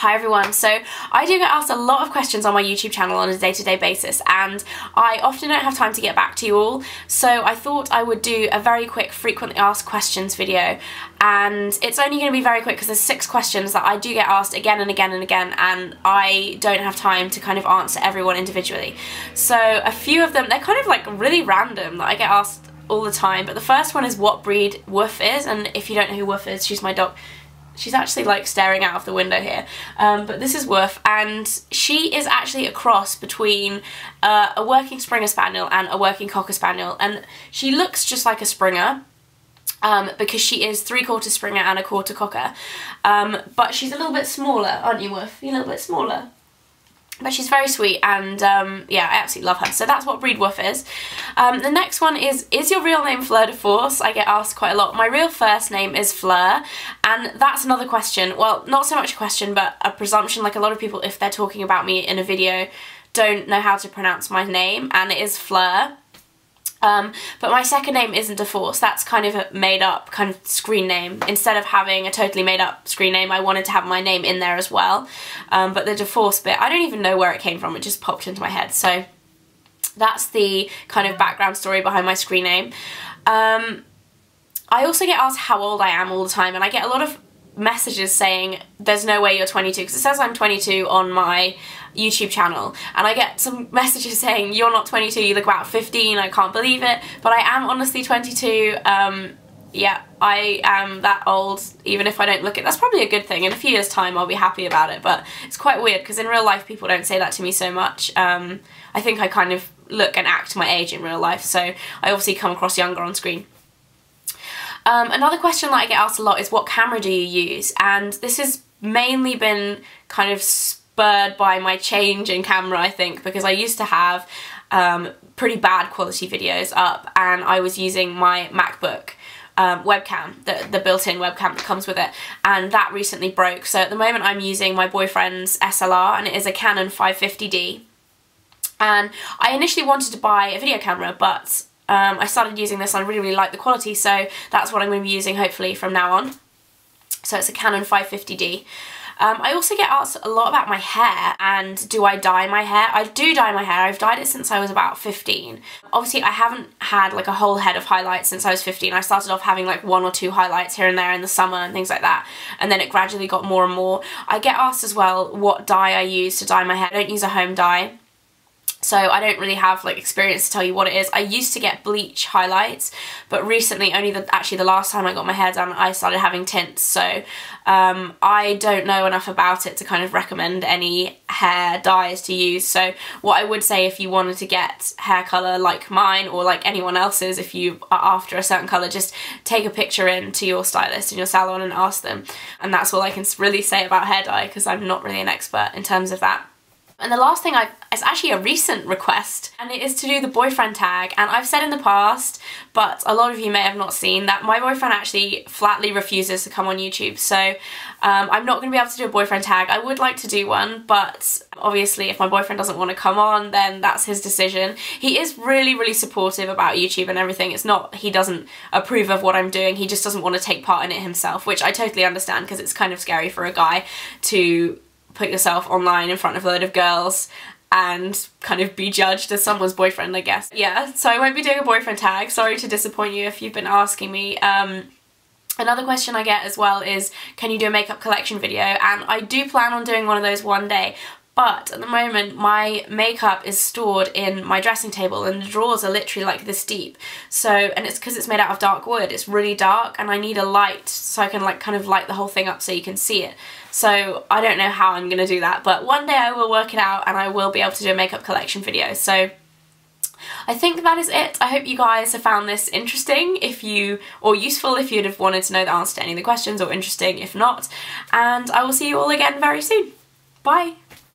Hi everyone, so I do get asked a lot of questions on my YouTube channel on a day-to-day basis, and I often don't have time to get back to you all, so I thought I would do a very quick frequently asked questions video, and it's only going to be very quick because there's 6 questions that I do get asked again and again and again, and I don't have time to kind of answer everyone individually. So a few of them, they're kind of like really random that I get asked all the time, but the first one is what breed Woof is, and if you don't know who Woof is, she's my dog. She's actually like staring out of the window here, but this is Woof, and she is actually a cross between a working Springer Spaniel and a working Cocker Spaniel, and she looks just like a Springer because she is 3/4 Springer and 1/4 Cocker, but she's a little bit smaller, aren't you, Woof? You're a little bit smaller. But she's very sweet, and yeah, I absolutely love her. So that's what breed Woof is. The next one is your real name Fleur de Force? I get asked quite a lot. My real first name is Fleur, and that's another question. Well, not so much a question, but a presumption. Like, a lot of people, if they're talking about me in a video, don't know how to pronounce my name, and it is Fleur. But my second name isn't de Force. That's kind of a made up kind of screen name. Instead of having a totally made up screen name, I wanted to have my name in there as well. But the de Force bit, I don't even know where it came from. It just popped into my head. So that's the kind of background story behind my screen name. I also get asked how old I am all the time, and I get a lot of messages saying there's no way you're 22, because it says I'm 22 on my YouTube channel, and I get some messages saying you're not 22, you look about 15, I can't believe it, but I am honestly 22. Yeah, I am that old, even if I don't look it. That's probably a good thing. In a few years time I'll be happy about it, but it's quite weird because in real life people don't say that to me so much. I think I kind of look and act my age in real life, so I obviously come across younger on screen. Another question that I get asked a lot is what camera do you use, and this has mainly been kind of spurred by my change in camera, I think, because I used to have pretty bad quality videos up, and I was using my MacBook webcam, the built-in webcam that comes with it, and that recently broke. So at the moment I'm using my boyfriend's SLR, and it is a Canon 550D, and I initially wanted to buy a video camera, but I started using this and I really like the quality, so that's what I'm going to be using hopefully from now on. So it's a Canon 550D. I also get asked a lot about my hair, and do I dye my hair? I do dye my hair. I've dyed it since I was about 15. Obviously I haven't had like a whole head of highlights since I was 15. I started off having like 1 or 2 highlights here and there in the summer and things like that, and then it gradually got more and more. I get asked as well what dye I use to dye my hair. I don't use a home dye, so I don't really have like experience to tell you what it is. I used to get bleach highlights, but recently, actually the last time I got my hair done, I started having tints, so I don't know enough about it to kind of recommend any hair dyes to use. So what I would say, if you wanted to get hair colour like mine or like anyone else's, if you are after a certain colour, just take a picture in to your stylist in your salon and ask them, and that's all I can really say about hair dye, because I'm not really an expert in terms of that. And the last thing it's actually a recent request, and it is to do the boyfriend tag. And I've said in the past, but a lot of you may have not seen, that my boyfriend actually flatly refuses to come on YouTube. So I'm not going to be able to do a boyfriend tag. I would like to do one, but obviously if my boyfriend doesn't want to come on, then that's his decision. He is really, really supportive about YouTube and everything. It's not, he doesn't approve of what I'm doing, he just doesn't want to take part in it himself, which I totally understand, because it's kind of scary for a guy to put yourself online in front of a load of girls and kind of be judged as someone's boyfriend, I guess. Yeah, so I won't be doing a boyfriend tag. Sorry to disappoint you if you've been asking me. Another question I get as well is, can you do a makeup collection video? And I do plan on doing one of those one day, but at the moment my makeup is stored in my dressing table, and the drawers are literally like this deep. So, and it's because it's made out of dark wood, it's really dark, and I need a light so I can like kind of light the whole thing up so you can see it. So I don't know how I'm going to do that, but one day I will work it out and I will be able to do a makeup collection video. So I think that is it. I hope you guys have found this interesting, or useful if you'd have wanted to know the answer to any of the questions, or interesting if not. And I will see you all again very soon. Bye!